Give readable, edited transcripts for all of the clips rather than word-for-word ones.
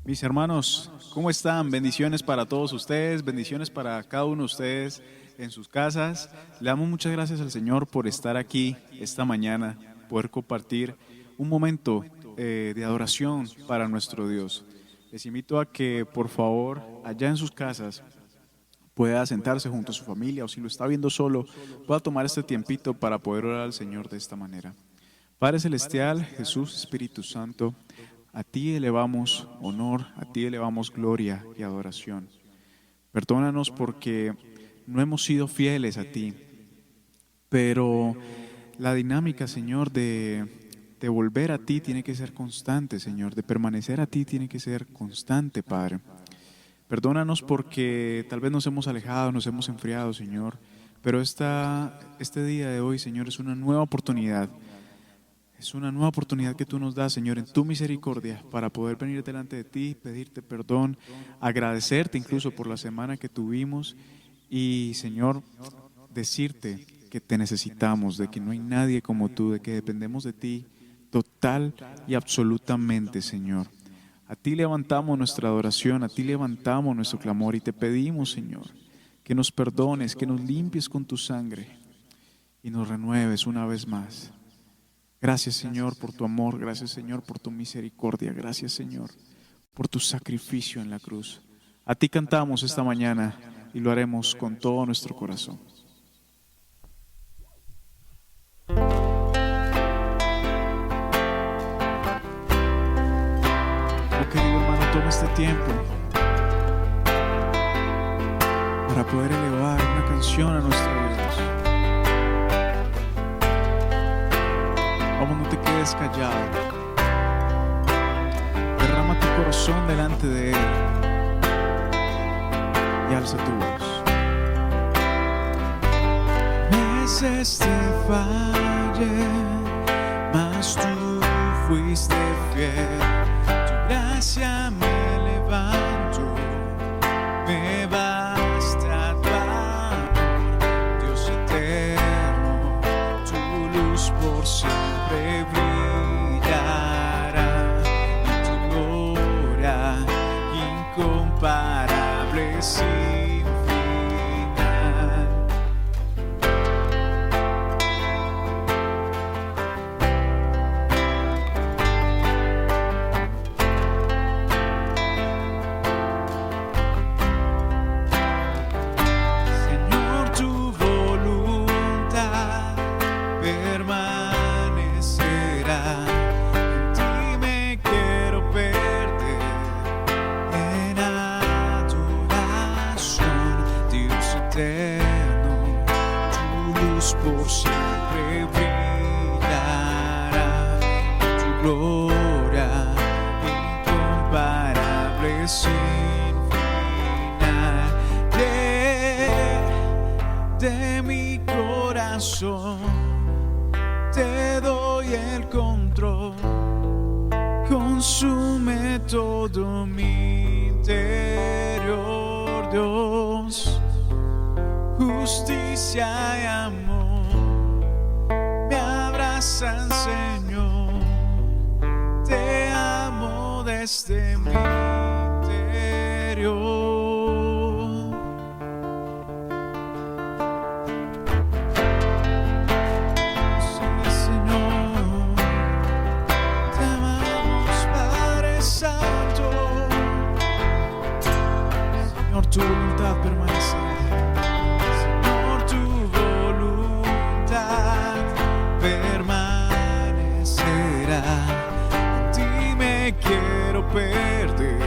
Mis hermanos, ¿cómo están? Bendiciones para todos ustedes, bendiciones para cada uno de ustedes en sus casas. Le damos muchas gracias al Señor por estar aquí esta mañana, poder compartir un momento de adoración para nuestro Dios. Les invito a que, por favor, allá en sus casas, pueda sentarse junto a su familia, o si lo está viendo solo, pueda tomar este tiempito para poder orar al Señor de esta manera. Padre Celestial, Jesús, Espíritu Santo, a ti elevamos honor, a ti elevamos gloria y adoración. Perdónanos porque no hemos sido fieles a ti, pero la dinámica, Señor, de volver a ti tiene que ser constante, Señor, de permanecer a ti tiene que ser constante, Padre. Perdónanos porque tal vez nos hemos alejado, nos hemos enfriado, Señor, pero este día de hoy, Señor, es una nueva oportunidad. Es una nueva oportunidad que tú nos das, Señor, en tu misericordia, para poder venir delante de ti, pedirte perdón, agradecerte incluso por la semana que tuvimos y, Señor, decirte que te necesitamos, de que no hay nadie como tú, de que dependemos de ti total y absolutamente, Señor. A ti levantamos nuestra adoración, a ti levantamos nuestro clamor y te pedimos, Señor, que nos perdones, que nos limpies con tu sangre y nos renueves una vez más. Gracias, Señor, por tu amor, gracias, Señor, por tu misericordia, gracias, Señor, por tu sacrificio en la cruz. A ti cantamos esta mañana y lo haremos con todo nuestro corazón. Oh, querido hermano, toma este tiempo para poder elevar una canción a nuestro Dios. Vamos, no te quedes callado. Derrama tu corazón delante de Él y alza tu voz. Veces te fallé, mas tú fuiste fiel. Tu gracia me levantó, me basta tu amor, Dios eterno, tu luz por siempre brillará, y tu gloria incomparable sin final. Señor, tu voluntad permanecerá. En ti me quiero perder en adoración, Dios eterno, tu luz por siempre brillará, y tu gloria incomparable sin final. De mi corazón te doy el control, consume todo mi interior, Dios. Justicia y amor me abrazan, Señor. Te amo desde mi interior. Sí, Señor, te amamos, Padre Santo. Señor, tu voluntad permanecerá. Señor, tu voluntad permanecerá. En ti me quiero perder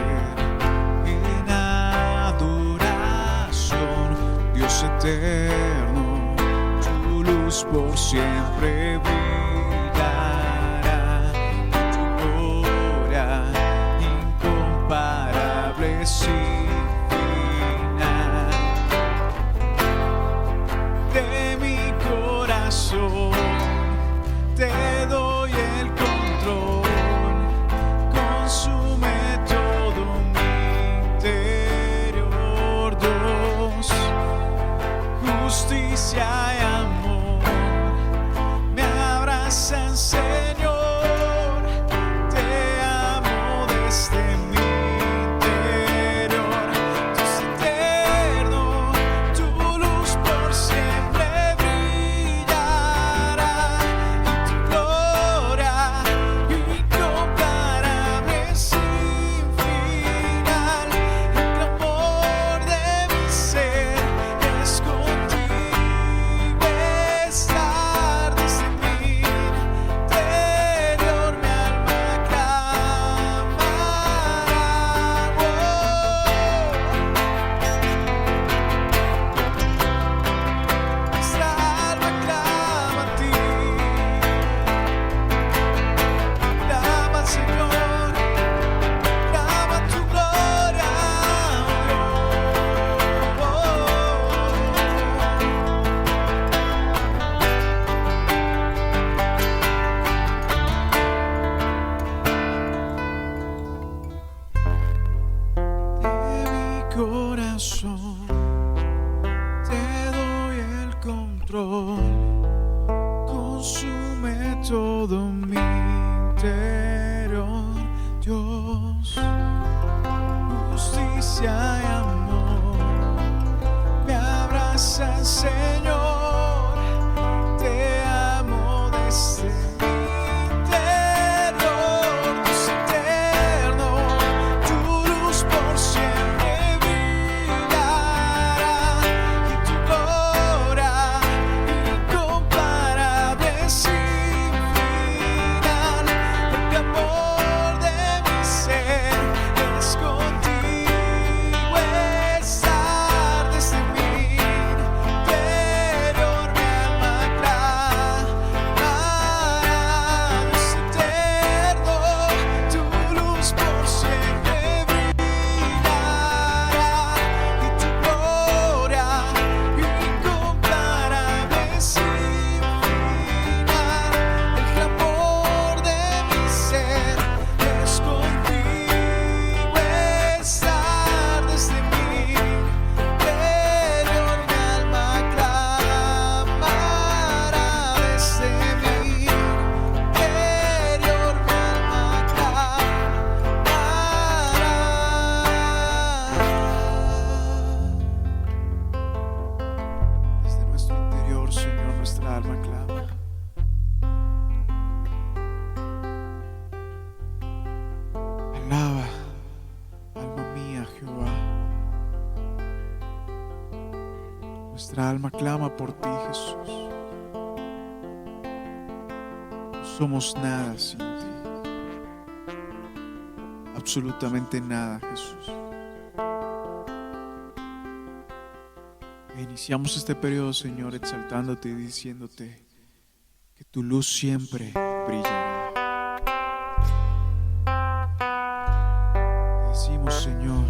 en adoración, Dios eterno, tu luz por siempre brillará, y tu gloria incomparable sin final. De mi corazón te doy el control, consume todo mi interior, Dios. Justicia y amor me abrazan, Señor. Te amo desde mi control, consume todo mi interior. Dios, justicia y amor, me abraza, Señor, te amo desde mi interior. Dios eterno, tu luz por siempre brillará, y tu gloria incomparable sin final. El amor de mi ser es contigo estar desde mi interior, mi alma clamará. Dios eterno, tu luz por siempre brillará, y tu gloria incomparable sin final. El clamor de mi ser es contigo estar desde mi interior, mi alma clamará desde mi interior, mi alma clamará. Desde nuestro interior, Señor, nuestra alma clama. Alaba, alma mía, Jehová. Nuestra alma clama por ti, Jesús. No somos nada sin ti. Absolutamente nada, Jesús. E iniciamos este periodo, Señor, exaltándote y diciéndote que tu luz siempre brillará. Te decimos, Señor,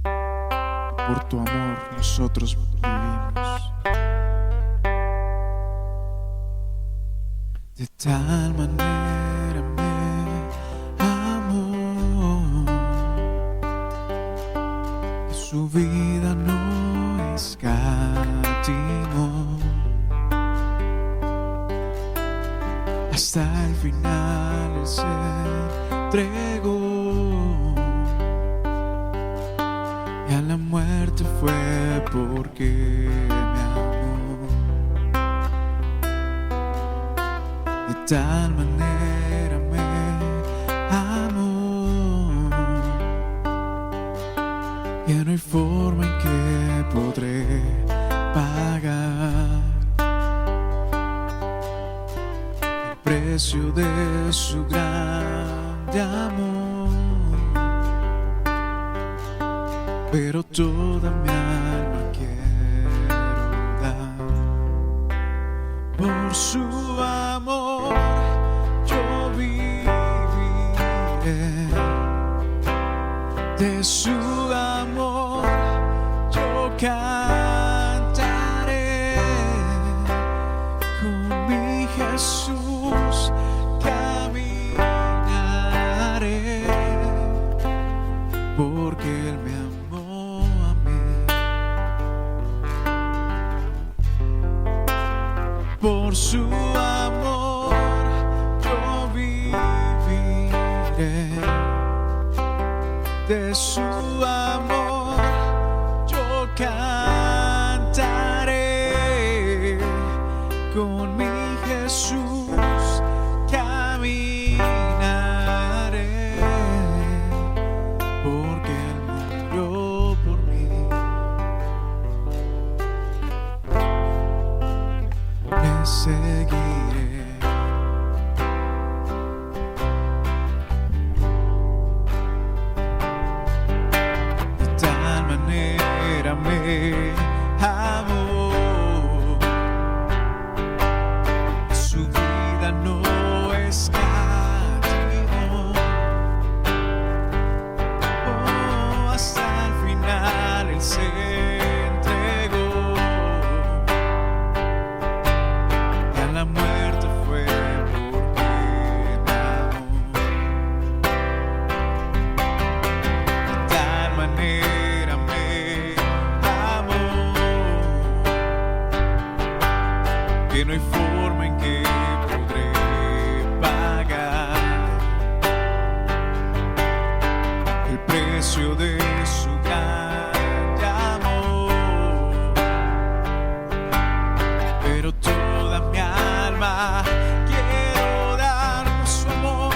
que por tu amor nosotros vivimos. De tal manera me amó que su vida no escatimó, hasta el final Él se entregó, y a la muerte fue porque me amó. De tal manera me amó que no hay forma en que podré pagar el precio de su grande amor. Pero toda mi alma quiero dar por su amor. Yo viviré de su amor, yo cantaré con mi Jesús, caminaré, porque Él me amó a mí. Por su amor yo viviré, de su amor yo cantaré, con mi Jesús caminaré, porque Él murió por mí. Le seguiré. De tal manera me amó, su vida no escatimó, oh, hasta el final Él se entregó, y a la muerte fue porque me amó. De tal manera me amó que no hay forma en que podré pagar el precio de su gran amor, pero toda mi alma quiero dar por su amor,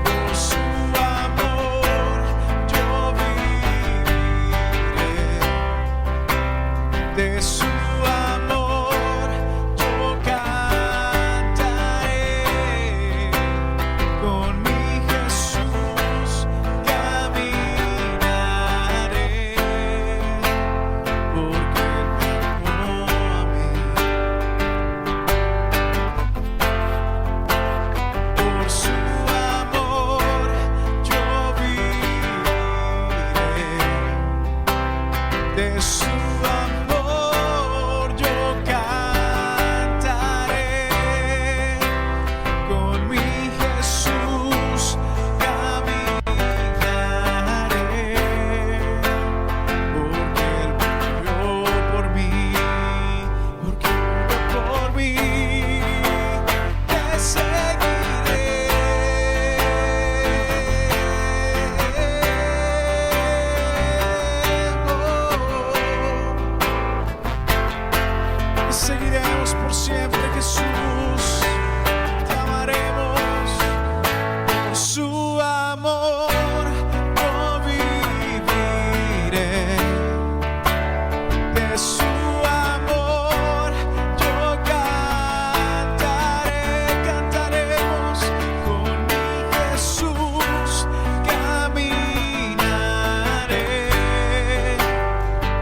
por su amor yo viviré, de su amor yo cantaré, con mi Jesús caminaré, porque Él me amó a mí. Por su amor yo viviré, de su amor yo cantaré, con mi Jesús caminaré, porque Él murió por mí, porque murió por mí, te seguiré, te seguiremos por siempre, Jesús, te amaremos, por su amor yo viviré, de su amor yo cantaré, cantaremos, con mi Jesús caminaré,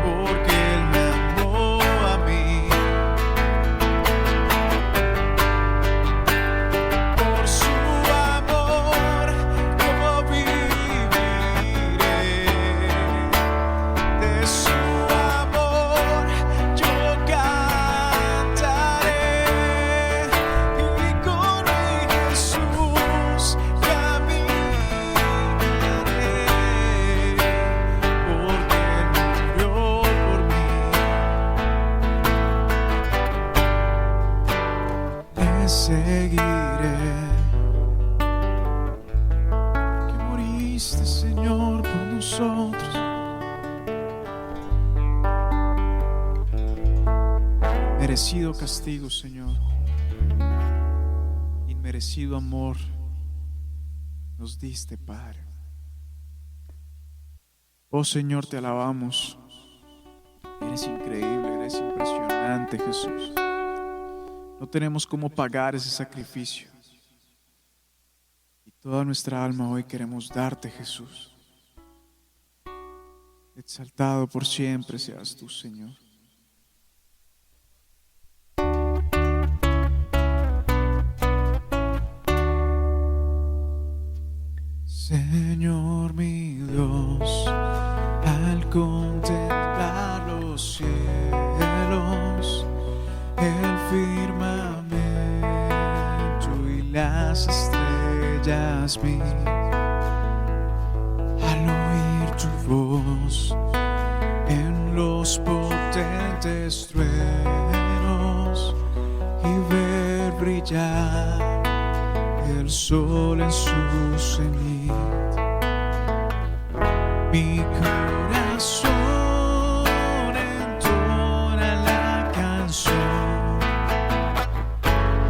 porque Él me amó a mí. Por su amor yo viviré, de su amor yo cantaré, y con mi Jesús caminaré, porque Él murió por mí. Le seguiré, que moriste, Señor, por nosotros. Merecido castigo, Señor, inmerecido amor nos diste, Padre. Oh Señor, te alabamos. Eres increíble, eres impresionante, Jesús. No tenemos cómo pagar ese sacrificio. Y toda nuestra alma hoy queremos darte, Jesús. Exaltado por siempre seas tú, Señor. Señor mi Dios, al contemplar los cielos, el firmamento y las estrellas vi, al oír tu voz en los potentes truenos y ver brillar el sol en su cenit, mi corazón entona la canción.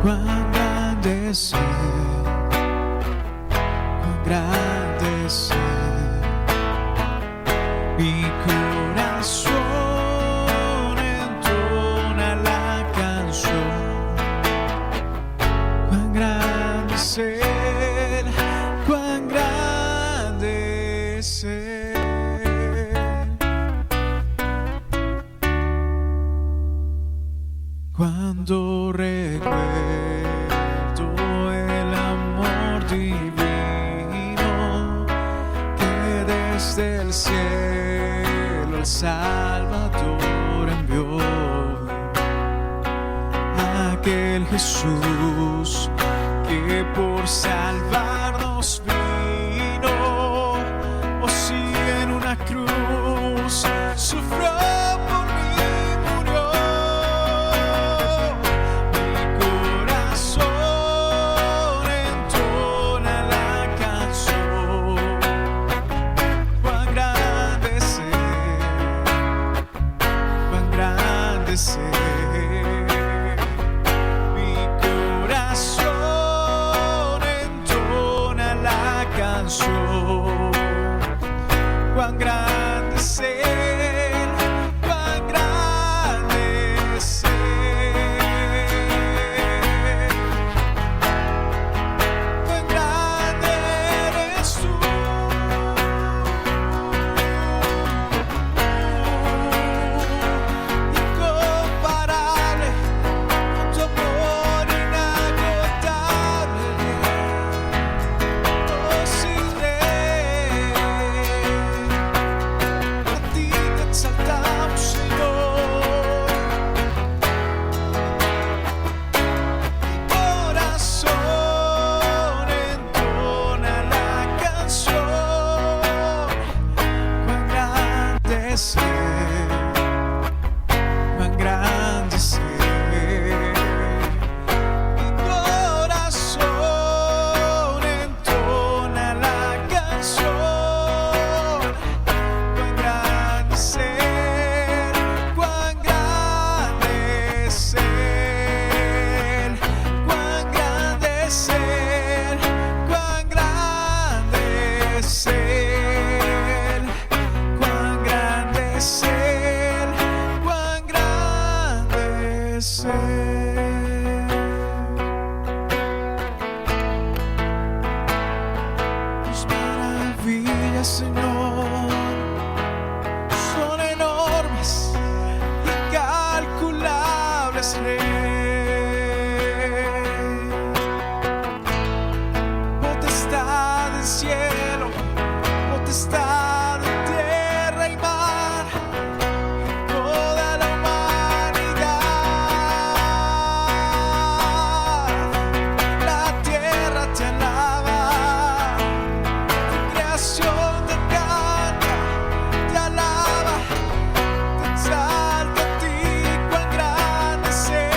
Cuán grande es Él, cuán grande es Él. Mi corazón entona la canción. Cuán grande es Él, cuán grande es Él. Cuando recuerdo el amor divino que desde el cielo el Salvador envió, aquel Jesús que por salvarnos vino, o si en una cruz sufrió por mí, murió, mi Mi corazón entona la canción. Cuán grande es Él, cuán grande es Él. Cuán grande eres tú. Incomparable, con tu amor inagotable. Oh, sí, Rey, a ti te exaltamos, Señor. Mi corazón entona la canción. Cuán grande es Él, cuán grande es Él. Mi corazón entona la canción. Cuán grande es Él, cuán grande es Él. Cuán grande es Él, cuán grande es Él. Cuán grande es Él, cuán grande es Él. Tus maravillas, Señor, son enormes, incalculables, Rey. Potestad del cielo, potestad de tierra y mar, toda la humanidad. La tierra te alaba, tu creación te canta, te alaba, te exalta a ti. Cuán grande es Él.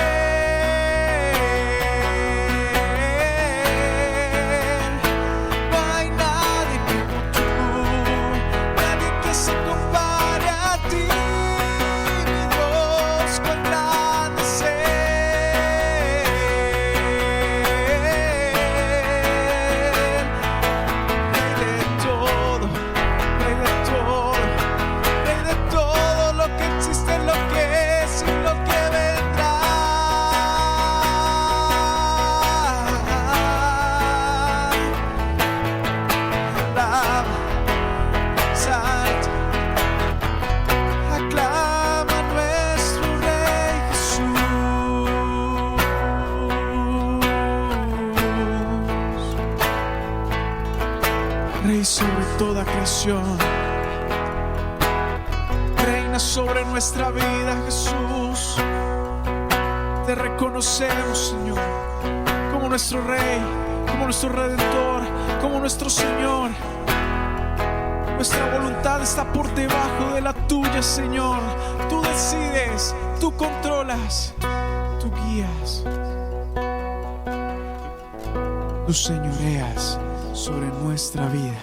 No hay nadie como tú, nadie que se compare a ti, mi Dios. Cuán grande es Él. Rey de todo, Rey de todo, Rey de todo lo que existe, lo que es y lo que vendrá. Alaba, exalta, aclama a nuestro Rey Jesús. Rey sobre toda creación, reina sobre nuestra vida, Jesús. Te reconocemos, Señor, como nuestro Rey, como nuestro Redentor, como nuestro Señor. Nuestra voluntad está por debajo de la tuya, Señor. Tú decides, tú controlas, tú guías, tú señoreas sobre nuestra vida.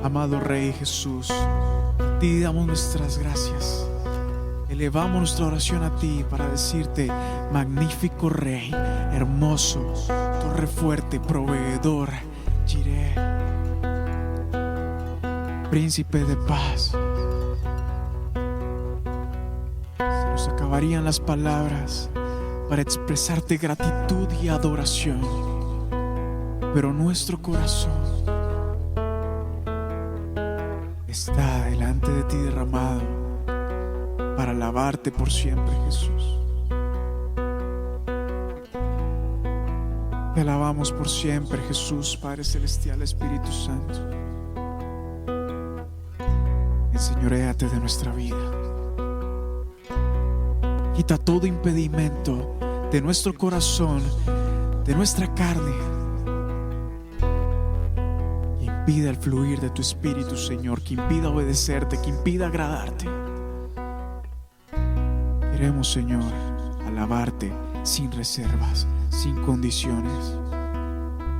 Amado Rey Jesús, a ti damos nuestras gracias. Elevamos nuestra oración a ti para decirte: magnífico Rey, hermoso, torre fuerte, proveedor, Jireh, príncipe de paz. Se nos acabarían las palabras para expresarte gratitud y adoración, pero nuestro corazón está delante de ti derramado para alabarte por siempre, Jesús. Te alabamos por siempre, Jesús, Padre Celestial, Espíritu Santo. Enseñoréate de nuestra vida. Quita todo impedimento de nuestro corazón, de nuestra carne, que impida el fluir de tu Espíritu, Señor, que impida obedecerte, que impida agradarte. Queremos, Señor, alabarte sin reservas, sin condiciones.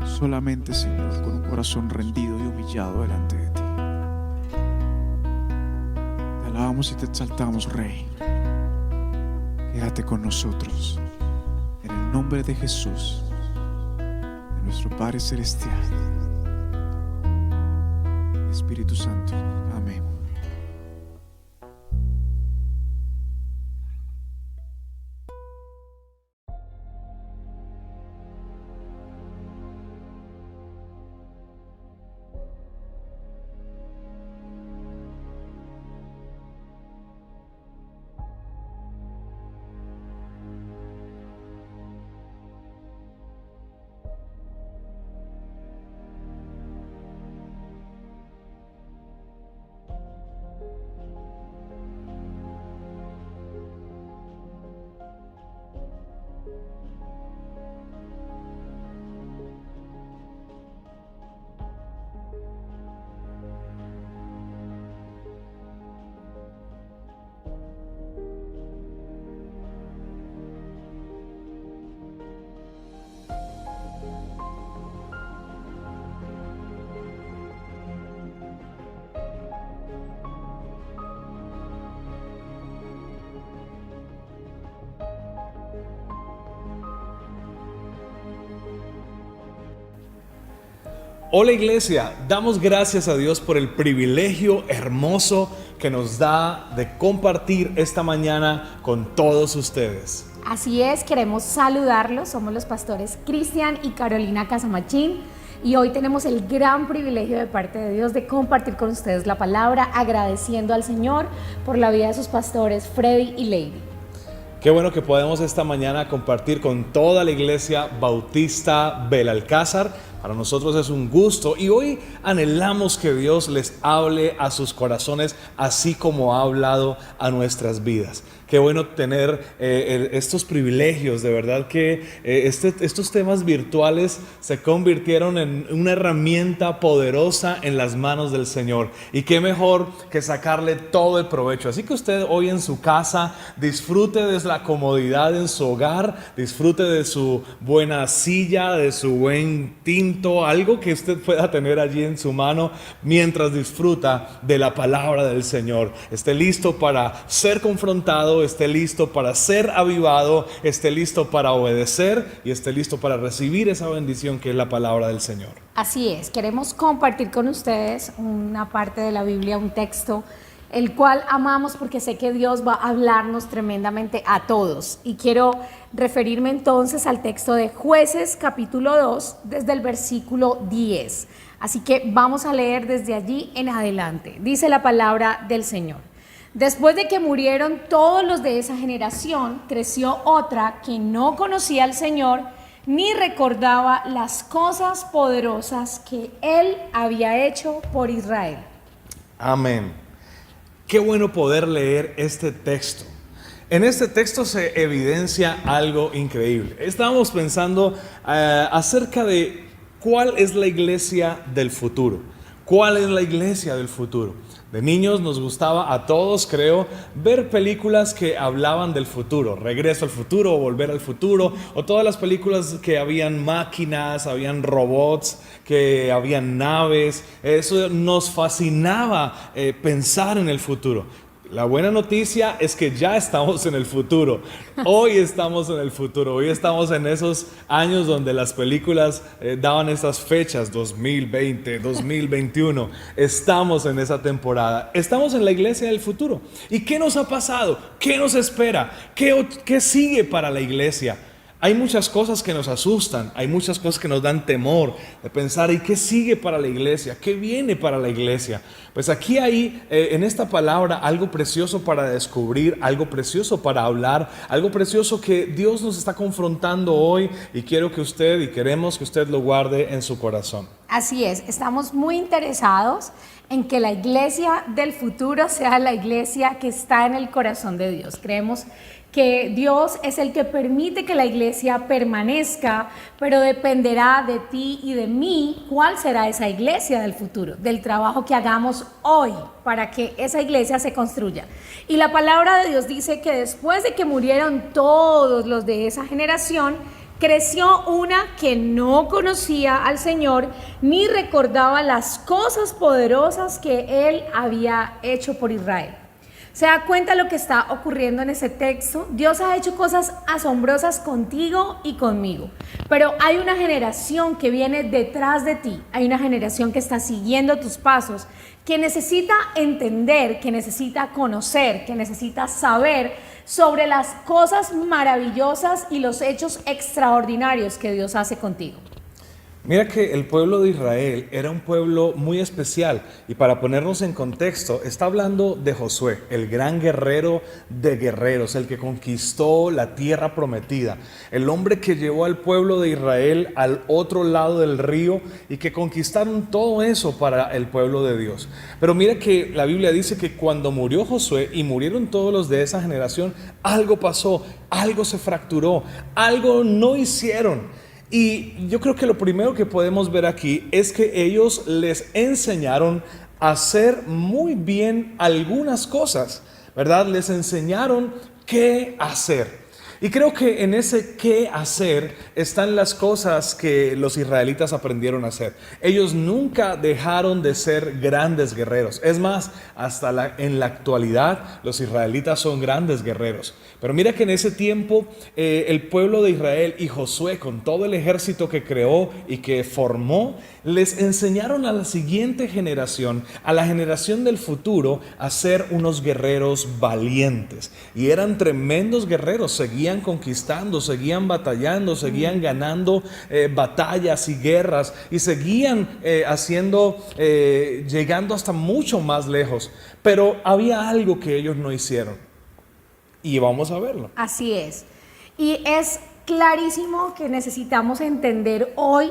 Solamente, Señor, con un corazón rendido y humillado delante de ti. Te alabamos y te exaltamos, Rey. Quédate con nosotros. En el nombre de Jesús, de nuestro Padre Celestial. Espíritu Santo. Amén. Hola iglesia, damos gracias a Dios por el privilegio hermoso que nos da de compartir esta mañana con todos ustedes. Así es, queremos saludarlos, somos los pastores Cristian y Carolina Casamachín y hoy tenemos el gran privilegio de parte de Dios de compartir con ustedes la palabra, agradeciendo al Señor por la vida de sus pastores Freddy y Lady. Qué bueno que podemos esta mañana compartir con toda la iglesia bautista Belalcázar. Para nosotros es un gusto y hoy anhelamos que Dios les hable a sus corazones así como ha hablado a nuestras vidas. Qué bueno tener estos privilegios, de verdad que estos temas virtuales se convirtieron en una herramienta poderosa en las manos del Señor. Y qué mejor que sacarle todo el provecho. Así que usted hoy en su casa disfrute de la comodidad en su hogar, disfrute de su buena silla, de su buen tinto, algo que usted pueda tener allí en su mano mientras disfruta de la palabra del Señor. Esté listo para ser confrontado, esté listo para ser avivado, esté listo para obedecer y esté listo para recibir esa bendición que es la palabra del Señor. Así es, queremos compartir con ustedes una parte de la Biblia, un texto, el cual amamos porque sé que Dios va a hablarnos tremendamente a todos. Y quiero referirme entonces al texto de Jueces capítulo 2, desde el versículo 10. Así que vamos a leer desde allí en adelante. Dice la palabra del Señor. Después de que murieron todos los de esa generación, creció otra que no conocía al Señor ni recordaba las cosas poderosas que Él había hecho por Israel. Amén. Qué bueno poder leer este texto. En este texto se evidencia algo increíble. Estábamos pensando acerca de cuál es la iglesia del futuro. ¿Cuál es la iglesia del futuro? De niños nos gustaba a todos, creo, ver películas que hablaban del futuro, Regreso al Futuro o Volver al Futuro, o todas las películas que habían máquinas, habían robots, que habían naves. Eso nos fascinaba pensar en el futuro. La buena noticia es que ya estamos en el futuro. Hoy estamos en el futuro. Hoy estamos en esos años donde las películas daban esas fechas, 2020, 2021. Estamos en esa temporada. Estamos en la iglesia del futuro. ¿Y qué nos ha pasado? ¿Qué nos espera? ¿Qué sigue para la iglesia? Hay muchas cosas que nos asustan, hay muchas cosas que nos dan temor de pensar, ¿y qué sigue para la iglesia? ¿Qué viene para la iglesia? Pues aquí hay en esta palabra algo precioso para descubrir, algo precioso para hablar, algo precioso que Dios nos está confrontando hoy y queremos que usted lo guarde en su corazón. Así es, estamos muy interesados en que la iglesia del futuro sea la iglesia que está en el corazón de Dios. Creemos que Dios es el que permite que la iglesia permanezca, pero dependerá de ti y de mí cuál será esa iglesia del futuro, del trabajo que hagamos hoy para que esa iglesia se construya. Y la palabra de Dios dice que después de que murieron todos los de esa generación, creció una que no conocía al Señor ni recordaba las cosas poderosas que Él había hecho por Israel. ¿Se da cuenta lo que está ocurriendo en ese texto? Dios ha hecho cosas asombrosas contigo y conmigo, pero hay una generación que viene detrás de ti, hay una generación que está siguiendo tus pasos, que necesita entender, que necesita conocer, que necesita saber sobre las cosas maravillosas y los hechos extraordinarios que Dios hace contigo. Mira que el pueblo de Israel era un pueblo muy especial, y para ponernos en contexto, está hablando de Josué, el gran guerrero de guerreros, el que conquistó la tierra prometida, el hombre que llevó al pueblo de Israel al otro lado del río y que conquistaron todo eso para el pueblo de Dios. Pero mira que la Biblia dice que cuando murió Josué y murieron todos los de esa generación, algo pasó, algo se fracturó, algo no hicieron. Y yo creo que lo primero que podemos ver aquí es que ellos les enseñaron a hacer muy bien algunas cosas, ¿verdad? Les enseñaron qué hacer. Y creo que en ese qué hacer están las cosas que los israelitas aprendieron a hacer. Ellos nunca dejaron de ser grandes guerreros. Es más, hasta en la actualidad los israelitas son grandes guerreros. Pero mira que en ese tiempo el pueblo de Israel y Josué, con todo el ejército que creó y que formó, les enseñaron a la siguiente generación, a la generación del futuro, a ser unos guerreros valientes. Y eran tremendos guerreros, seguían conquistando, seguían batallando, seguían ganando batallas y guerras, y seguían llegando hasta mucho más lejos. Pero había algo que ellos no hicieron, y vamos a verlo. Así es. Y es clarísimo que necesitamos entender hoy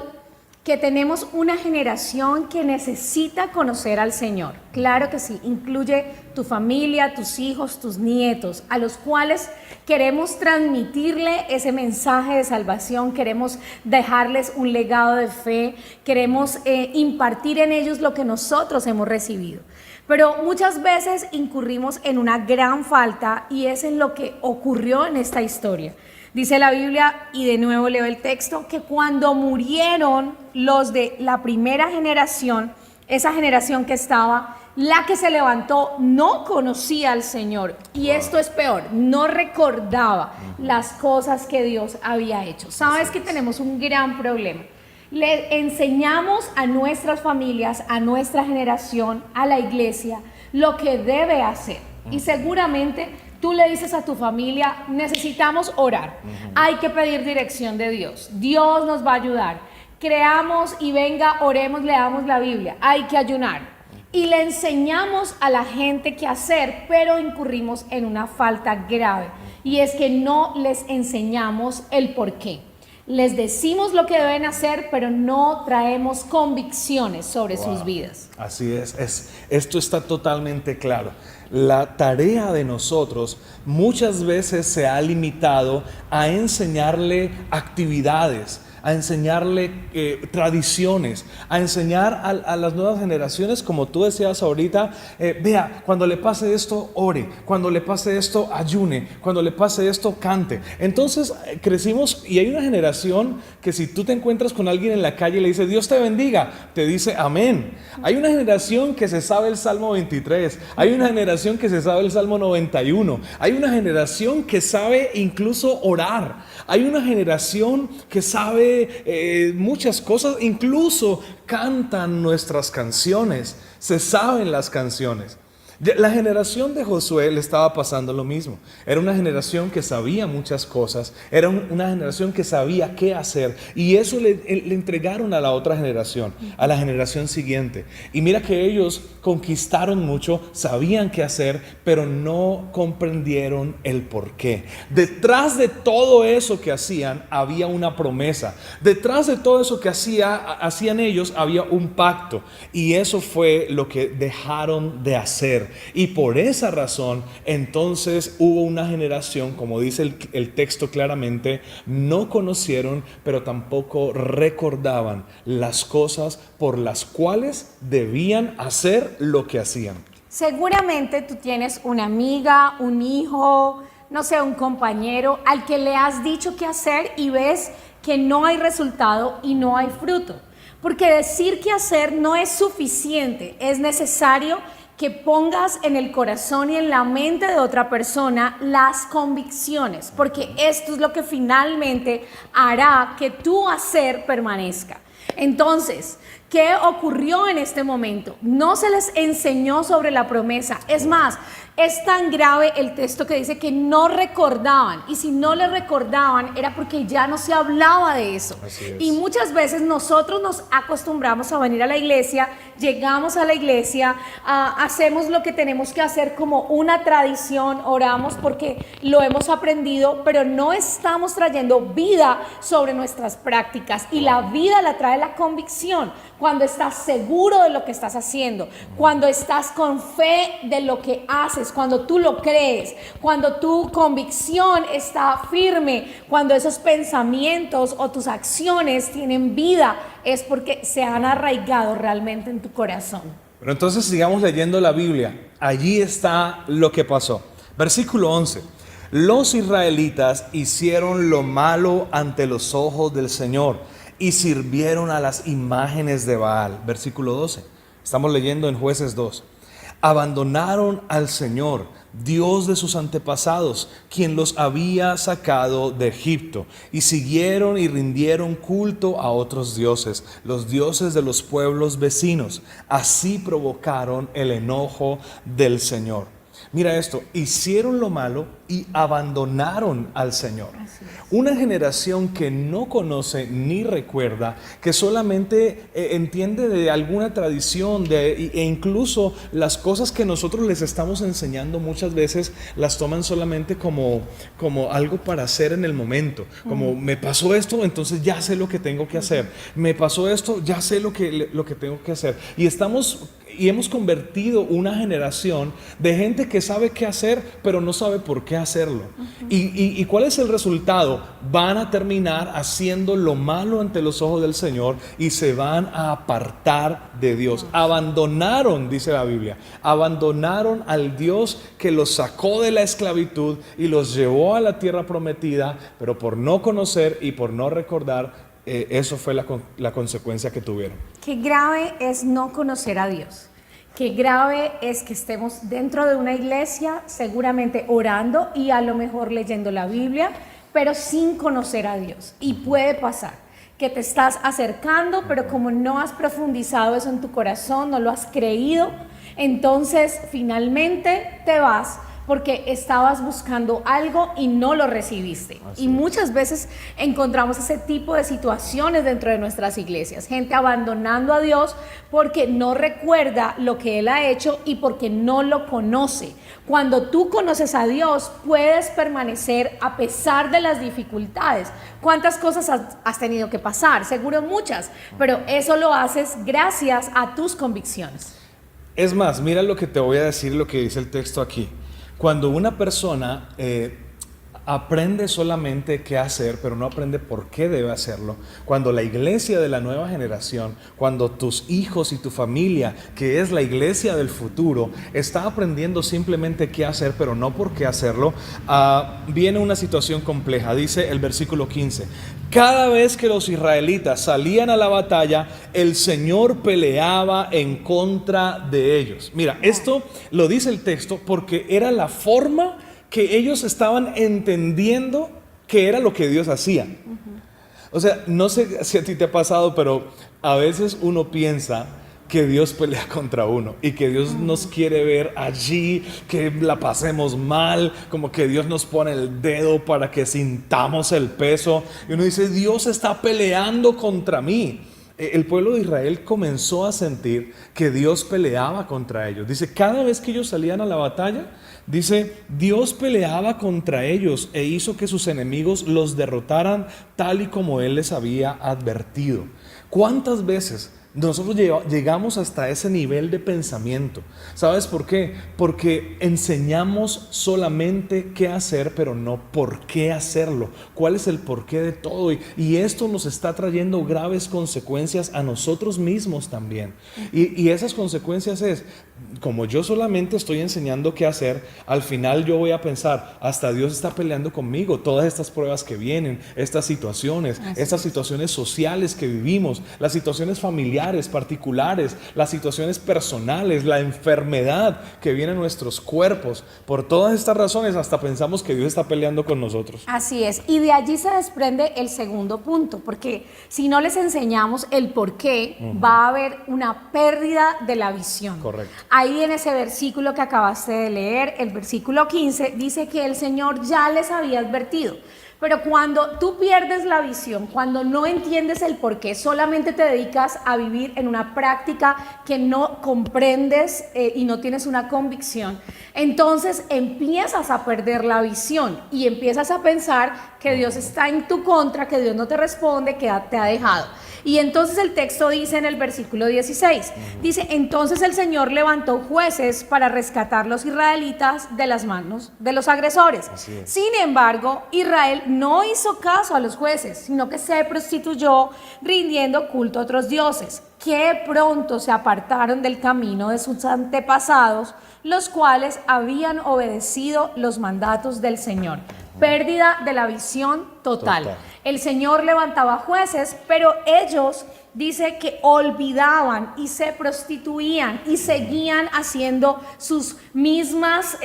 que tenemos una generación que necesita conocer al Señor. Claro que sí, incluye tu familia, tus hijos, tus nietos, a los cuales queremos transmitirle ese mensaje de salvación, queremos dejarles un legado de fe, queremos impartir en ellos lo que nosotros hemos recibido. Pero muchas veces incurrimos en una gran falta, y es en lo que ocurrió en esta historia. Dice la Biblia, y de nuevo leo el texto, que cuando murieron los de la primera generación, esa generación que estaba, la que se levantó no conocía al Señor. Y esto es peor, no recordaba las cosas que Dios había hecho. ¿Sabes que tenemos un gran problema? Le enseñamos a nuestras familias, a nuestra generación, a la iglesia, lo que debe hacer. Y seguramente tú le dices a tu familia, necesitamos orar, hay que pedir dirección de Dios, Dios nos va a ayudar, creamos y venga, oremos, leamos la Biblia, hay que ayunar. Y le enseñamos a la gente qué hacer, pero incurrimos en una falta grave, y es que no les enseñamos el por qué. Les decimos lo que deben hacer, pero no traemos convicciones sobre sus vidas. Así esto está totalmente claro. La tarea de nosotros muchas veces se ha limitado a enseñarle actividades, a enseñarle tradiciones, a enseñar a las nuevas generaciones, como tú decías ahorita, vea, cuando le pase esto, ore, cuando le pase esto, ayune, cuando le pase esto, cante. Entonces crecimos, y hay una generación que si tú te encuentras con alguien en la calle y le dices, Dios te bendiga, te dice amén. Hay una generación que se sabe el Salmo 23, hay una generación que se sabe el Salmo 91, hay una generación que sabe incluso orar, hay una generación que sabe muchas cosas, incluso cantan nuestras canciones, se saben las canciones. La generación de Josué le estaba pasando lo mismo. Era una generación que sabía muchas cosas, era una generación que sabía qué hacer, y eso le entregaron a la otra generación, a la generación siguiente. Y mira que ellos conquistaron mucho, sabían qué hacer, pero no comprendieron el porqué. Detrás de todo eso que hacían había una promesa. Detrás de todo eso que hacían ellos había un pacto, y eso fue lo que dejaron de hacer. Y por esa razón, entonces hubo una generación, como dice el texto claramente, no conocieron, pero tampoco recordaban las cosas por las cuales debían hacer lo que hacían. Seguramente tú tienes una amiga, un hijo, no sé, un compañero al que le has dicho qué hacer y ves que no hay resultado y no hay fruto. Porque decir qué hacer no es suficiente, es necesario que pongas en el corazón y en la mente de otra persona las convicciones, porque esto es lo que finalmente hará que tu hacer permanezca. Entonces, ¿qué ocurrió en este momento? No se les enseñó sobre la promesa. Es más, es tan grave el texto que dice que no recordaban. Y si no le recordaban era porque ya no se hablaba de eso. Y muchas veces nosotros nos acostumbramos a venir a la iglesia, llegamos a la iglesia, hacemos lo que tenemos que hacer como una tradición, oramos porque lo hemos aprendido, pero no estamos trayendo vida sobre nuestras prácticas. Y la vida la trae la convicción. Cuando estás seguro de lo que estás haciendo, cuando estás con fe de lo que haces, cuando tú lo crees, cuando tu convicción está firme, cuando esos pensamientos o tus acciones tienen vida, es porque se han arraigado realmente en tu corazón. Pero entonces sigamos leyendo la Biblia. Allí está lo que pasó. Versículo 11. Los israelitas hicieron lo malo ante los ojos del Señor y sirvieron a las imágenes de Baal. Versículo 12. Estamos leyendo en Jueces 2. Abandonaron al Señor, Dios de sus antepasados, quien los había sacado de Egipto, y siguieron y rindieron culto a otros dioses, los dioses de los pueblos vecinos. Así provocaron el enojo del Señor. Mira esto, hicieron lo malo y abandonaron al Señor. Una generación que no conoce ni recuerda, que solamente entiende de alguna tradición e incluso las cosas que nosotros les estamos enseñando muchas veces las toman solamente como algo para hacer en el momento. Como me pasó esto, entonces ya sé lo que tengo que hacer. Me pasó esto, ya sé lo que tengo que hacer. Y hemos convertido una generación de gente que sabe qué hacer, pero no sabe por qué hacerlo. ¿Y cuál es el resultado? Van a terminar haciendo lo malo ante los ojos del Señor y se van a apartar de Dios. Abandonaron, dice la Biblia, abandonaron al Dios que los sacó de la esclavitud y los llevó a la tierra prometida, pero por no conocer y por no recordar, eso fue la consecuencia que tuvieron. Qué grave es no conocer a Dios. Qué grave es que estemos dentro de una iglesia, seguramente orando y a lo mejor leyendo la Biblia, pero sin conocer a Dios. Y puede pasar que te estás acercando, pero como no has profundizado eso en tu corazón, no lo has creído, entonces finalmente te vas porque estabas buscando algo y no lo recibiste. Y muchas veces encontramos ese tipo de situaciones dentro de nuestras iglesias, gente abandonando a Dios porque no recuerda lo que Él ha hecho y porque no lo conoce. Cuando tú conoces a Dios, puedes permanecer a pesar de las dificultades. ¿Cuántas cosas has tenido que pasar? Seguro muchas, pero eso lo haces gracias a tus convicciones. Es más, mira lo que te voy a decir, lo que dice el texto aquí. Cuando una persona aprende solamente qué hacer, pero no aprende por qué debe hacerlo, cuando la iglesia de la nueva generación, cuando tus hijos y tu familia, que es la iglesia del futuro, está aprendiendo simplemente qué hacer, pero no por qué hacerlo, viene una situación compleja. Dice el versículo 15: cada vez que los israelitas salían a la batalla, el Señor peleaba en contra de ellos. Mira, esto lo dice el texto porque era la forma que ellos estaban entendiendo que era lo que Dios hacía. O sea, no sé si a ti te ha pasado, pero a veces uno piensa que Dios pelea contra uno y que Dios nos quiere ver allí, que la pasemos mal, como que Dios nos pone el dedo para que sintamos el peso. Y uno dice, Dios está peleando contra mí. El pueblo de Israel comenzó a sentir que Dios peleaba contra ellos. Dice, cada vez que ellos salían a la batalla, dice, Dios peleaba contra ellos e hizo que sus enemigos los derrotaran tal y como Él les había advertido. ¿Cuántas veces nosotros llegamos hasta ese nivel de pensamiento? ¿Sabes por qué? Porque enseñamos solamente qué hacer, pero no por qué hacerlo. ¿Cuál es el porqué de todo? Y esto nos está trayendo graves consecuencias a nosotros mismos también. Y esas consecuencias es, como yo solamente estoy enseñando qué hacer, al final yo voy a pensar, hasta Dios está peleando conmigo. Todas estas pruebas que vienen, estas situaciones sociales que vivimos, las situaciones familiares familiares, particulares, las situaciones personales, la enfermedad que viene en nuestros cuerpos. Por todas estas razones hasta pensamos que Dios está peleando con nosotros. Así es, y de allí se desprende el segundo punto, porque si no les enseñamos el por qué, va a haber una pérdida de la visión. Correcto. Ahí en ese versículo que acabaste de leer, el versículo 15, dice que el Señor ya les había advertido. Pero cuando tú pierdes la visión, cuando no entiendes el por qué, solamente te dedicas a vivir en una práctica que no comprendes y no tienes una convicción, entonces empiezas a perder la visión y empiezas a pensar que Dios está en tu contra, que Dios no te responde, que te ha dejado. Y entonces el texto dice en el versículo 16, dice, entonces el Señor levantó jueces para rescatar a los israelitas de las manos de los agresores. Sin embargo, Israel no hizo caso a los jueces, sino que se prostituyó rindiendo culto a otros dioses, que pronto se apartaron del camino de sus antepasados, los cuales habían obedecido los mandatos del Señor. Pérdida de la visión total. El Señor levantaba jueces, pero ellos dice que olvidaban y se prostituían y seguían haciendo sus mismas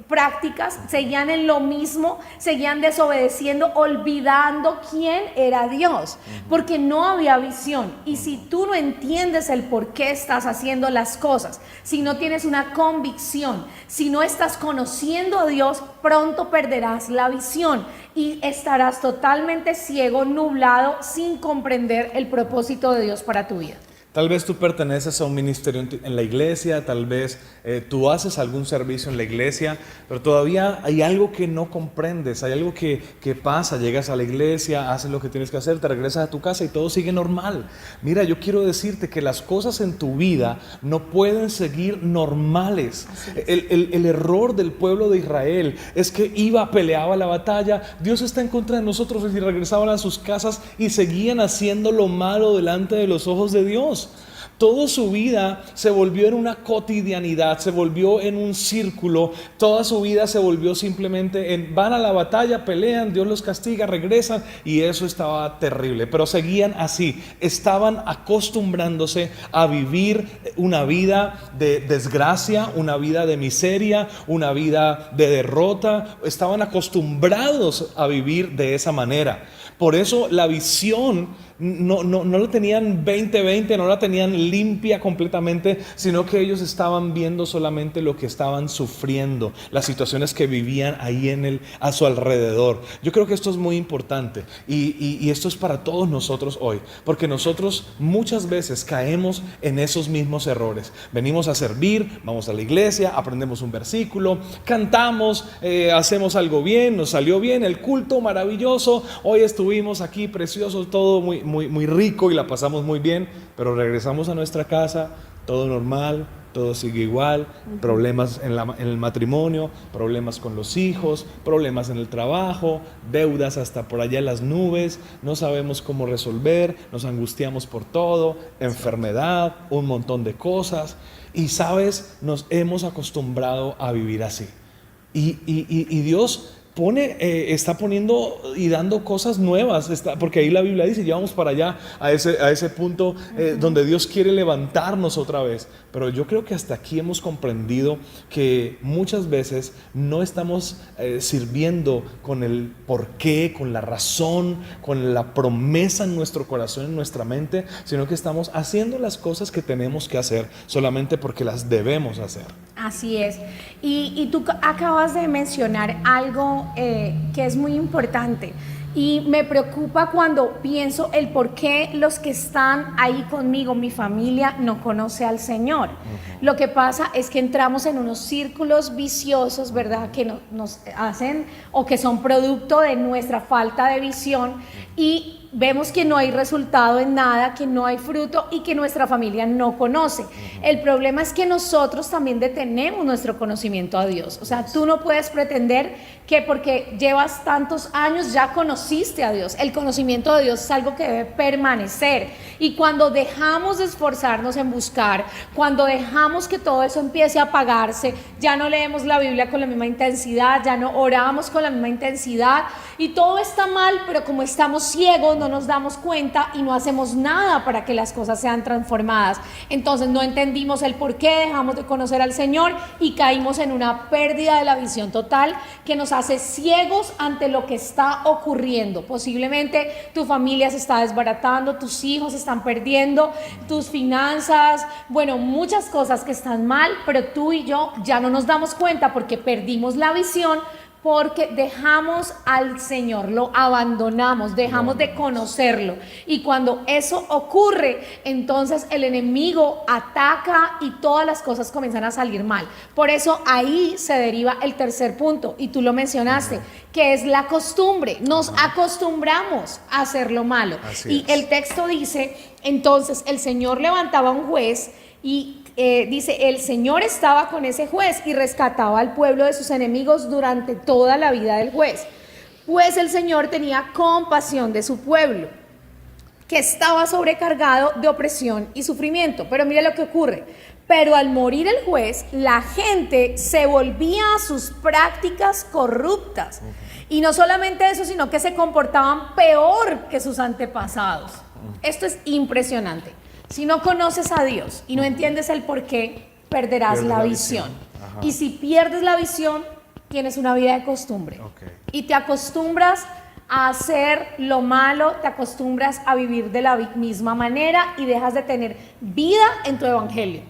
prácticas, seguían en lo mismo, seguían desobedeciendo, olvidando quién era Dios, porque no había visión. Y si tú no entiendes el por qué estás haciendo las cosas, si no tienes una convicción, si no estás conociendo a Dios, pronto perderás la visión y estarás totalmente ciego, nublado, sin comprender el propósito de Dios para tu vida. Tal vez tú perteneces a un ministerio en la iglesia, tal vez tú haces algún servicio en la iglesia, pero todavía hay algo que no comprendes, hay algo que pasa, llegas a la iglesia, haces lo que tienes que hacer, te regresas a tu casa y todo sigue normal. Mira, yo quiero decirte que las cosas en tu vida no pueden seguir normales. El error del pueblo de Israel es que peleaba la batalla, Dios está en contra de nosotros, y regresaban a sus casas y seguían haciendo lo malo delante de los ojos de Dios. Toda su vida se volvió en una cotidianidad, se volvió en un círculo, toda su vida se volvió simplemente van a la batalla, pelean, Dios los castiga, regresan, y eso estaba terrible, pero seguían así, estaban acostumbrándose a vivir una vida de desgracia, una vida de miseria, una vida de derrota, estaban acostumbrados a vivir de esa manera. Por eso la visión no la tenían 20/20, no la tenían limpia completamente, sino que ellos estaban viendo solamente lo que estaban sufriendo, las situaciones que vivían ahí a su alrededor. Yo creo que esto es muy importante y esto es para todos nosotros hoy, porque nosotros muchas veces caemos en esos mismos errores. Venimos a servir, vamos a la iglesia, aprendemos un versículo, cantamos, hacemos algo bien, nos salió bien, el culto maravilloso, hoy estuvimos aquí preciosos, todo muy rico y la pasamos muy bien, pero regresamos a nuestra casa, todo normal, todo sigue igual, problemas en el matrimonio, problemas con los hijos, problemas en el trabajo, deudas hasta por allá en las nubes, no sabemos cómo resolver, nos angustiamos por todo, enfermedad, un montón de cosas, y sabes, nos hemos acostumbrado a vivir así, y Dios está poniendo y dando cosas nuevas, porque ahí la Biblia dice, ya vamos para allá a ese punto donde Dios quiere levantarnos otra vez. Pero yo creo que hasta aquí hemos comprendido que muchas veces no estamos sirviendo con el porqué, con la razón, con la promesa en nuestro corazón, en nuestra mente, sino que estamos haciendo las cosas que tenemos que hacer solamente porque las debemos hacer. Así es. Y tú acabas de mencionar algo que es muy importante y me preocupa cuando pienso el por qué los que están ahí conmigo, mi familia, no conoce al Señor. Lo que pasa es que entramos en unos círculos viciosos, ¿verdad? Que nos hacen o que son producto de nuestra falta de visión y vemos que no hay resultado en nada, que no hay fruto y que nuestra familia no conoce. El problema es que nosotros también detenemos nuestro conocimiento a Dios. O sea, tú no puedes pretender que porque llevas tantos años ya conoces conociste a Dios. El conocimiento de Dios es algo que debe permanecer. Y cuando dejamos de esforzarnos en buscar, cuando dejamos que todo eso empiece a apagarse, ya no leemos la Biblia con la misma intensidad, ya no oramos con la misma intensidad, y todo está mal, pero como estamos ciegos no nos damos cuenta y no hacemos nada para que las cosas sean transformadas. Entonces no entendimos el por qué, dejamos de conocer al Señor y caímos en una pérdida de la visión total que nos hace ciegos ante lo que está ocurriendo. Posiblemente tu familia se está desbaratando, tus hijos se están perdiendo, tus finanzas, bueno, muchas cosas que están mal, pero tú y yo ya no nos damos cuenta porque perdimos la visión, porque dejamos al Señor, lo abandonamos, dejamos de conocerlo. Y cuando eso ocurre, entonces el enemigo ataca y todas las cosas comienzan a salir mal. Por eso ahí se deriva el tercer punto, y tú lo mencionaste, que es la costumbre. Nos acostumbramos a hacer lo malo. Y el texto dice, entonces el Señor levantaba un juez y dice, el Señor estaba con ese juez y rescataba al pueblo de sus enemigos durante toda la vida del juez. Pues el Señor tenía compasión de su pueblo, que estaba sobrecargado de opresión y sufrimiento. Pero mira lo que ocurre. Pero al morir el juez, la gente se volvía a sus prácticas corruptas. Y no solamente eso, sino que se comportaban peor que sus antepasados. Esto es impresionante. Si no conoces a Dios y no entiendes el por qué, perderás la visión. Y si pierdes la visión, tienes una vida de costumbre. Y te acostumbras a hacer lo malo, te acostumbras a vivir de la misma manera y dejas de tener vida en tu evangelio.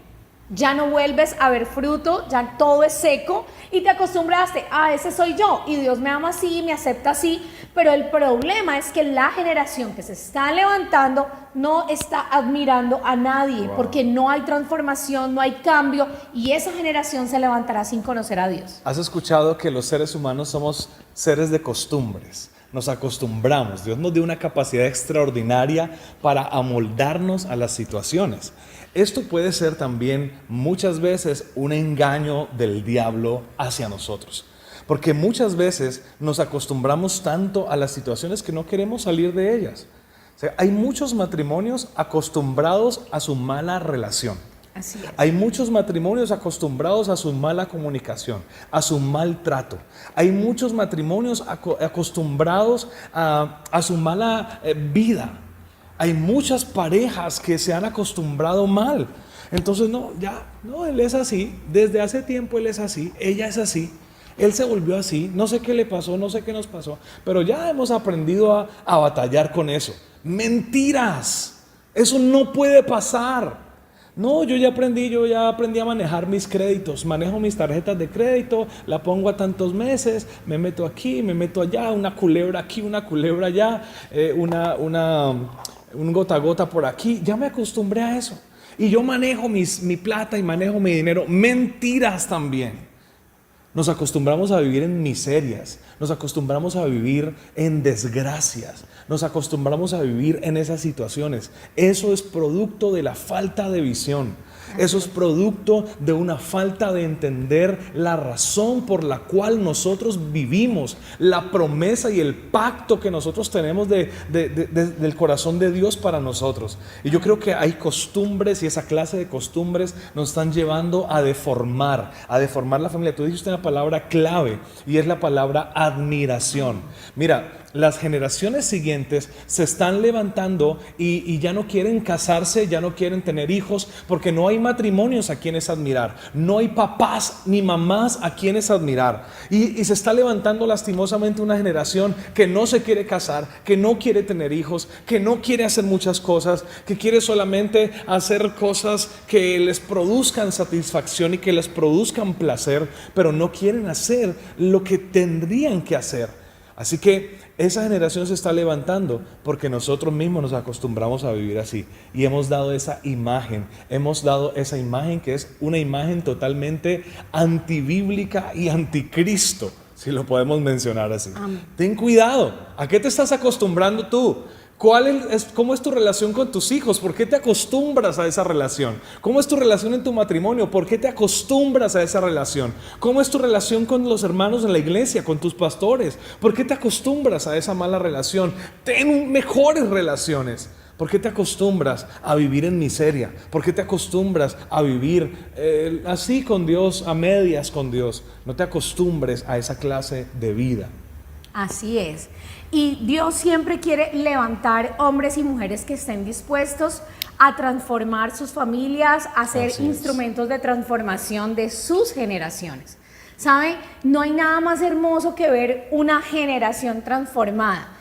Ya no vuelves a ver fruto, ya todo es seco y te acostumbraste, ese soy yo y Dios me ama así, me acepta así. Pero el problema es que la generación que se está levantando no está admirando a nadie, porque no hay transformación, no hay cambio, y esa generación se levantará sin conocer a Dios. ¿Has escuchado que los seres humanos somos seres de costumbres? Nos acostumbramos. Dios nos dio una capacidad extraordinaria para amoldarnos a las situaciones. Esto puede ser también muchas veces un engaño del diablo hacia nosotros. Porque muchas veces nos acostumbramos tanto a las situaciones que no queremos salir de ellas. O sea, hay muchos matrimonios acostumbrados a su mala relación. Así es. Hay muchos matrimonios acostumbrados a su mala comunicación, a su mal trato. Hay muchos matrimonios acostumbrados a su mala vida. Hay muchas parejas que se han acostumbrado mal. Entonces, él es así. Desde hace tiempo él es así, ella es así. Él se volvió así, no sé qué le pasó, no sé qué nos pasó, pero ya hemos aprendido a batallar con eso. Mentiras, eso no puede pasar. No, yo ya aprendí a manejar mis créditos, manejo mis tarjetas de crédito, la pongo a tantos meses, me meto aquí, me meto allá, una culebra aquí, una culebra allá, un gota a gota por aquí, ya me acostumbré a eso. Y yo manejo mi plata y manejo mi dinero. Mentiras también. Nos acostumbramos a vivir en miserias, nos acostumbramos a vivir en desgracias, nos acostumbramos a vivir en esas situaciones. Eso es producto de la falta de visión. Eso es producto de una falta de entender la razón por la cual nosotros vivimos, la promesa y el pacto que nosotros tenemos del corazón de Dios para nosotros. Y yo creo que hay costumbres, y esa clase de costumbres nos están llevando a deformar la familia. Tú dijiste una palabra clave y es la palabra admiración. Mira, las generaciones siguientes se están levantando y ya no quieren casarse, ya no quieren tener hijos, porque no hay matrimonios a quienes admirar, no hay papás ni mamás a quienes admirar, y se está levantando lastimosamente una generación que no se quiere casar, que no quiere tener hijos, que no quiere hacer muchas cosas, que quiere solamente hacer cosas que les produzcan satisfacción y que les produzcan placer, pero no quieren hacer lo que tendrían que hacer. Así que esa generación se está levantando porque nosotros mismos nos acostumbramos a vivir así y hemos dado esa imagen que es una imagen totalmente antibíblica y anticristo, si lo podemos mencionar así. Ten cuidado, ¿a qué te estás acostumbrando tú? ¿Cómo es tu relación con tus hijos? ¿Por qué te acostumbras a esa relación? ¿Cómo es tu relación en tu matrimonio? ¿Por qué te acostumbras a esa relación? ¿Cómo es tu relación con los hermanos en la iglesia, con tus pastores? ¿Por qué te acostumbras a esa mala relación? Ten mejores relaciones. ¿Por qué te acostumbras a vivir en miseria? ¿Por qué te acostumbras a vivir así con Dios, a medias con Dios? No te acostumbres a esa clase de vida. Así es. Y Dios siempre quiere levantar hombres y mujeres que estén dispuestos a transformar sus familias, a ser instrumentos de transformación de sus generaciones. ¿Sabe? No hay nada más hermoso que ver una generación transformada.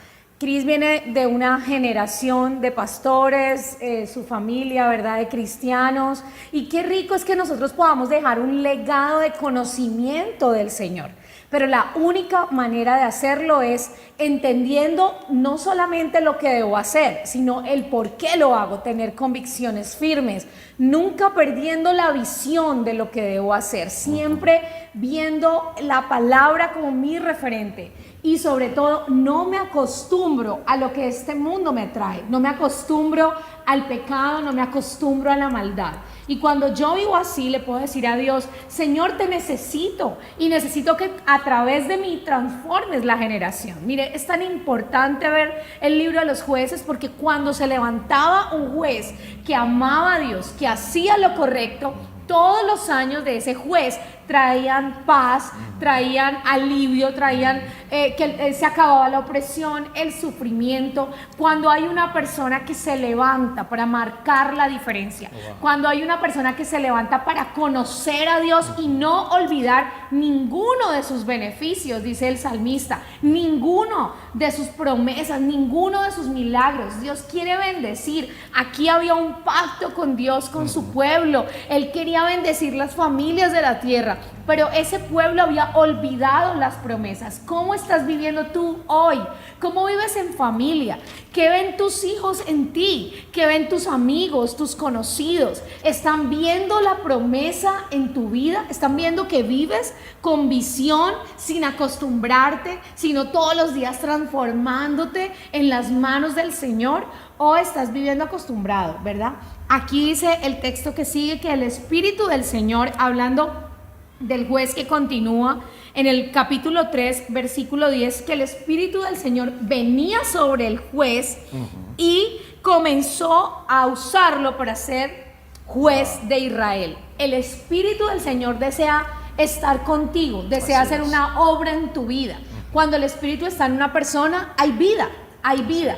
Cris viene de una generación de pastores, su familia, ¿verdad?, de cristianos. Y qué rico es que nosotros podamos dejar un legado de conocimiento del Señor. Pero la única manera de hacerlo es entendiendo no solamente lo que debo hacer, sino el por qué lo hago, tener convicciones firmes, nunca perdiendo la visión de lo que debo hacer, siempre viendo la palabra como mi referente. Y sobre todo, no me acostumbro a lo que este mundo me trae, no me acostumbro al pecado, no me acostumbro a la maldad. Y cuando yo vivo así, le puedo decir a Dios: Señor, te necesito y necesito que a través de mí transformes la generación. Mire, es tan importante ver el libro de los jueces, porque cuando se levantaba un juez que amaba a Dios, que hacía lo correcto, todos los años de ese juez traían paz, traían alivio, traían que se acababa la opresión, el sufrimiento. Cuando hay una persona que se levanta para marcar la diferencia, cuando hay una persona que se levanta para conocer a Dios y no olvidar ninguno de sus beneficios, dice el salmista, ninguno de sus promesas, ninguno de sus milagros. Dios quiere bendecir. Aquí había un pacto con Dios, con su pueblo. Él quería bendecir las familias de la tierra, pero ese pueblo había olvidado las promesas. ¿Cómo estás viviendo tú hoy? ¿Cómo vives en familia? ¿Qué ven tus hijos en ti? ¿Qué ven tus amigos, tus conocidos? ¿Están viendo la promesa en tu vida? ¿Están viendo que vives con visión, sin acostumbrarte, sino todos los días transformándote en las manos del Señor? ¿O estás viviendo acostumbrado, verdad? Aquí dice el texto que sigue que el Espíritu del Señor, hablando del juez que continúa en el capítulo 3, versículo 10, que el Espíritu del Señor venía sobre el juez y comenzó a usarlo para ser juez de Israel. El Espíritu del Señor desea estar contigo, desea hacer una obra en tu vida. Cuando el Espíritu está en una persona, hay vida, hay vida.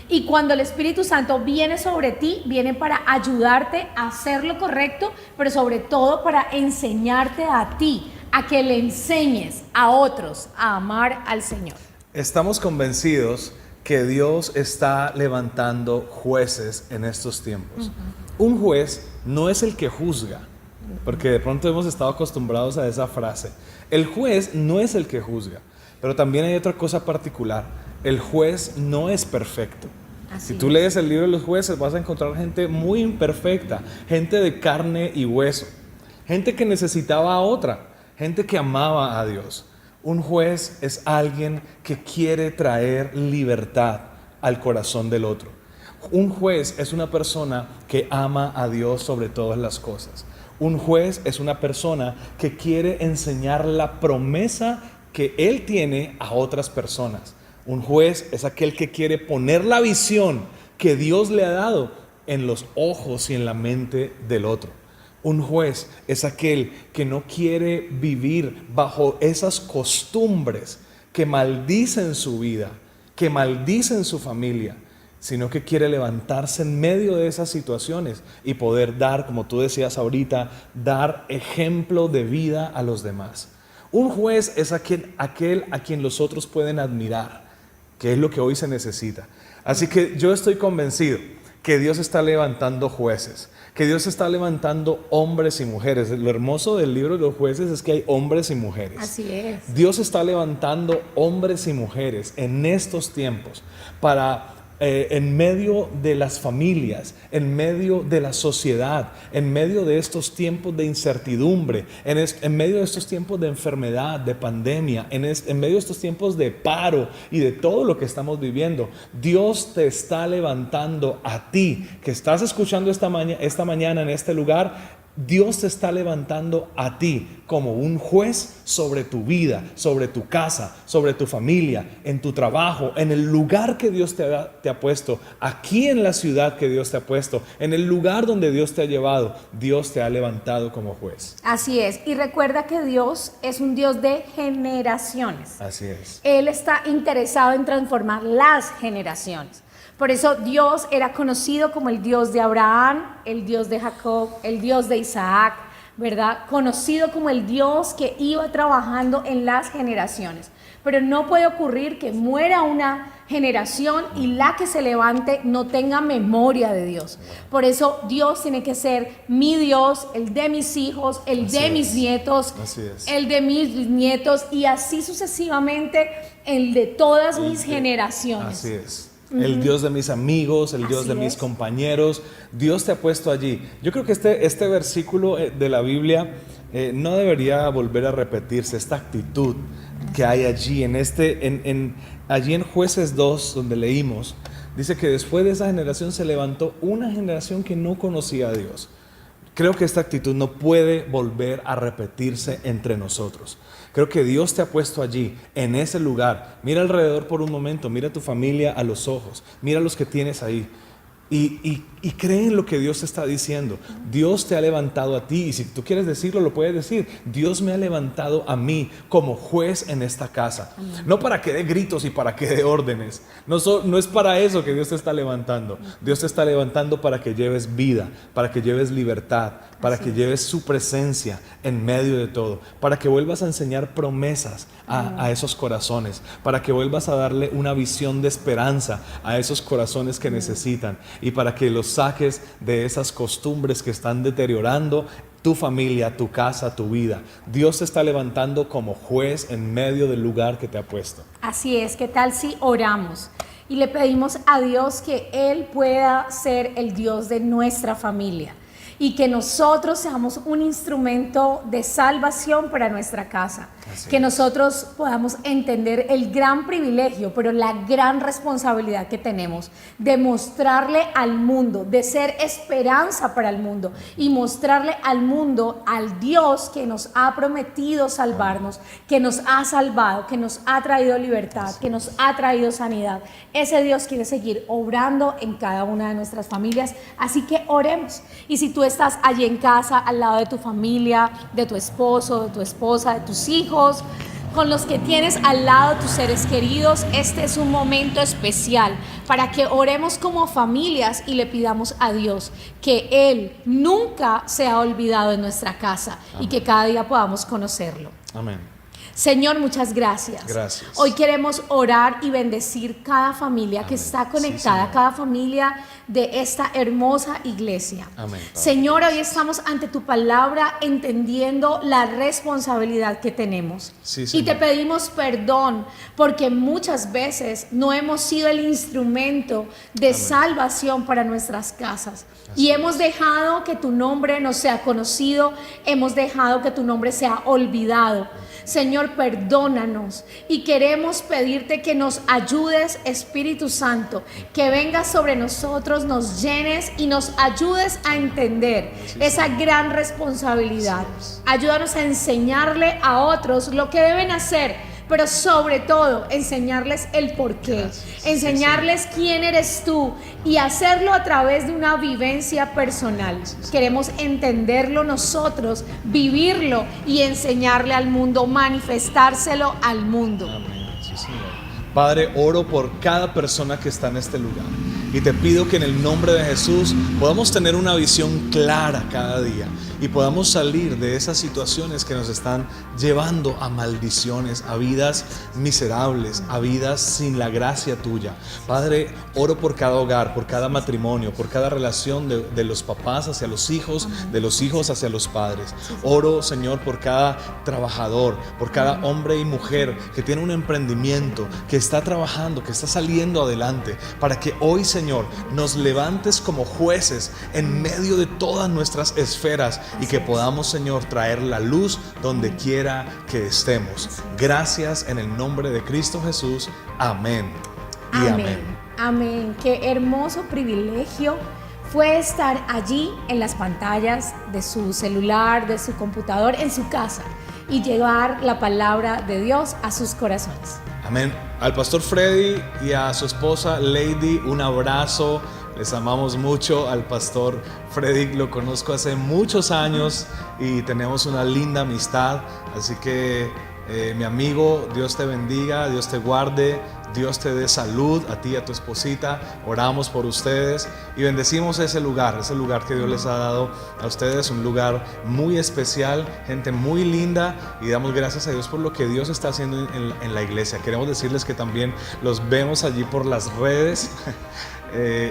Y cuando el Espíritu Santo viene sobre ti, viene para ayudarte a hacer lo correcto, pero sobre todo para enseñarte a ti, a que le enseñes a otros a amar al Señor. Estamos convencidos que Dios está levantando jueces en estos tiempos. Un juez no es el que juzga, porque de pronto hemos estado acostumbrados a esa frase. El juez no es el que juzga, pero también hay otra cosa particular. El juez no es perfecto. Si tú lees el libro de los jueces, vas a encontrar gente muy imperfecta, gente de carne y hueso, gente que necesitaba a otra, gente que amaba a Dios. Un juez es alguien que quiere traer libertad al corazón del otro. Un juez es una persona que ama a Dios sobre todas las cosas. Un juez es una persona que quiere enseñar la promesa que Él tiene a otras personas. Un juez es aquel que quiere poner la visión que Dios le ha dado en los ojos y en la mente del otro. Un juez es aquel que no quiere vivir bajo esas costumbres que maldicen su vida, que maldicen su familia, sino que quiere levantarse en medio de esas situaciones y poder dar, como tú decías ahorita, dar ejemplo de vida a los demás. Un juez es aquel a quien los otros pueden admirar, que es lo que hoy se necesita. Así que yo estoy convencido que Dios está levantando jueces, que Dios está levantando hombres y mujeres. Lo hermoso del libro de los jueces es que hay hombres y mujeres. Así es. Dios está levantando hombres y mujeres en estos tiempos para en medio de las familias, en medio de la sociedad, en medio de estos tiempos de incertidumbre, en medio de estos tiempos de enfermedad, de pandemia, en medio de estos tiempos de paro y de todo lo que estamos viviendo. Dios te está levantando a ti, que estás escuchando esta mañana en este lugar. Dios te está levantando a ti como un juez sobre tu vida, sobre tu casa, sobre tu familia, en tu trabajo, en el lugar que Dios te ha puesto, aquí en la ciudad que Dios te ha puesto, en el lugar donde Dios te ha llevado. Dios te ha levantado como juez. Así es, y recuerda que Dios es un Dios de generaciones. Así es. Él está interesado en transformar las generaciones. Por eso Dios era conocido como el Dios de Abraham, el Dios de Jacob, el Dios de Isaac, ¿verdad? Conocido como el Dios que iba trabajando en las generaciones. Pero no puede ocurrir que muera una generación y la que se levante no tenga memoria de Dios. Por eso Dios tiene que ser mi Dios, el de mis hijos, el de mis nietos, el de mis bisnietos y así sucesivamente el de todas mis generaciones. Así es. El Dios de mis amigos, el Dios de mis compañeros. Dios te ha puesto allí. Yo creo que este versículo de la Biblia no debería volver a repetirse. Esta actitud que hay allí, allí en Jueces 2, donde leímos, dice que después de esa generación se levantó una generación que no conocía a Dios. Creo que esta actitud no puede volver a repetirse entre nosotros. Creo que Dios te ha puesto allí, en ese lugar. Mira alrededor por un momento, mira a tu familia a los ojos, mira a los que tienes ahí. Y cree en lo que Dios está diciendo. Dios te ha levantado a ti, y si tú quieres decirlo, lo puedes decir. Dios me ha levantado a mí como juez en esta casa. No para que dé gritos y para que dé órdenes. No es para eso que Dios te está levantando. Dios te está levantando para que lleves vida, para que lleves libertad, para que lleves su presencia en medio de todo, para que vuelvas a enseñar promesas a esos corazones, para que vuelvas a darle una visión de esperanza a esos corazones que necesitan, y para que los saques de esas costumbres que están deteriorando tu familia, tu casa, tu vida. Dios te está levantando como juez en medio del lugar que te ha puesto. Así es, ¿qué tal si oramos y le pedimos a Dios que Él pueda ser el Dios de nuestra familia? Y que nosotros seamos un instrumento de salvación para nuestra casa. Que nosotros podamos entender el gran privilegio, pero la gran responsabilidad que tenemos de mostrarle al mundo, de ser esperanza para el mundo y mostrarle al mundo al Dios que nos ha prometido salvarnos, que nos ha salvado, que nos ha traído libertad, que nos ha traído sanidad. Ese Dios quiere seguir obrando en cada una de nuestras familias, así que oremos. Y si tú estás allí en casa, al lado de tu familia, de tu esposo, de tu esposa, de tus hijos, con los que tienes al lado, tus seres queridos, este es un momento especial para que oremos como familias y le pidamos a Dios que Él nunca se ha olvidado de nuestra casa. Amén. Y que cada día podamos conocerlo. Amén. Señor, muchas gracias. Gracias. Hoy queremos orar y bendecir cada familia Amén. Que está conectada, cada familia de esta hermosa iglesia. Amén, Señor, hoy estamos ante tu palabra entendiendo la responsabilidad que tenemos. Sí, y te pedimos perdón porque muchas veces no hemos sido el instrumento de Amén. Salvación para nuestras casas. Así y hemos dejado que tu nombre no sea conocido, hemos dejado que tu nombre sea olvidado. Señor, perdónanos y queremos pedirte que nos ayudes, Espíritu Santo, que vengas sobre nosotros, nos llenes y nos ayudes a entender esa gran responsabilidad. Ayúdanos a enseñarle a otros lo que deben hacer, pero sobre todo enseñarles el porqué, enseñarles quién eres tú y hacerlo a través de una vivencia personal. Queremos entenderlo nosotros, vivirlo y enseñarle al mundo, manifestárselo al mundo. Amén. Sí, Señor. Padre, oro por cada persona que está en este lugar y te pido que en el nombre de Jesús podamos tener una visión clara cada día y podamos salir de esas situaciones que nos están llevando a maldiciones, a vidas miserables, a vidas sin la gracia tuya. Padre, oro por cada hogar, por cada matrimonio, por cada relación de los papás hacia los hijos, de los hijos hacia los padres. Oro, Señor, por cada trabajador, por cada hombre y mujer que tiene un emprendimiento, que está trabajando, que está saliendo adelante, para que hoy, Señor, nos levantes como jueces en medio de todas nuestras esferas y que podamos, Señor, traer la luz donde quiera que estemos. Gracias en el nombre de Cristo Jesús. Amén y amén. Amén. Qué hermoso privilegio fue estar allí en las pantallas de su celular, de su computador, en su casa y llevar la palabra de Dios a sus corazones. Amén. Al pastor Freddy y a su esposa Lady, un abrazo. Les amamos mucho. Al pastor Freddy lo conozco hace muchos años y tenemos una linda amistad. Así que mi amigo, Dios te bendiga, Dios te guarde, Dios te dé salud a ti y a tu esposita. Oramos por ustedes y bendecimos ese lugar que Dios les ha dado a ustedes, un lugar muy especial, gente muy linda, y damos gracias a Dios por lo que Dios está haciendo en la iglesia. Queremos decirles que también los vemos allí por las redes.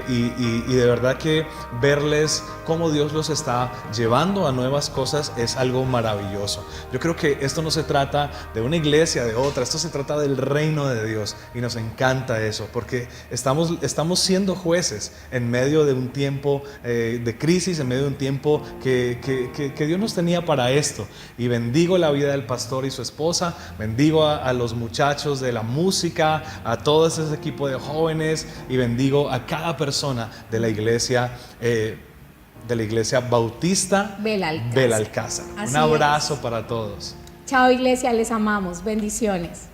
Y de verdad que verles cómo Dios los está llevando a nuevas cosas es algo maravilloso. Yo creo que esto no se trata de una iglesia, de otra, esto se trata del reino de Dios, y nos encanta eso porque estamos siendo jueces en medio de un tiempo de crisis, en medio de un tiempo que Dios nos tenía para esto. Y bendigo la vida del pastor y su esposa, bendigo a los muchachos de la música, a todo ese equipo de jóvenes, y bendigo a cada persona de la iglesia Bautista Belalcázar. Un abrazo para todos. Chao, iglesia, les amamos. Bendiciones.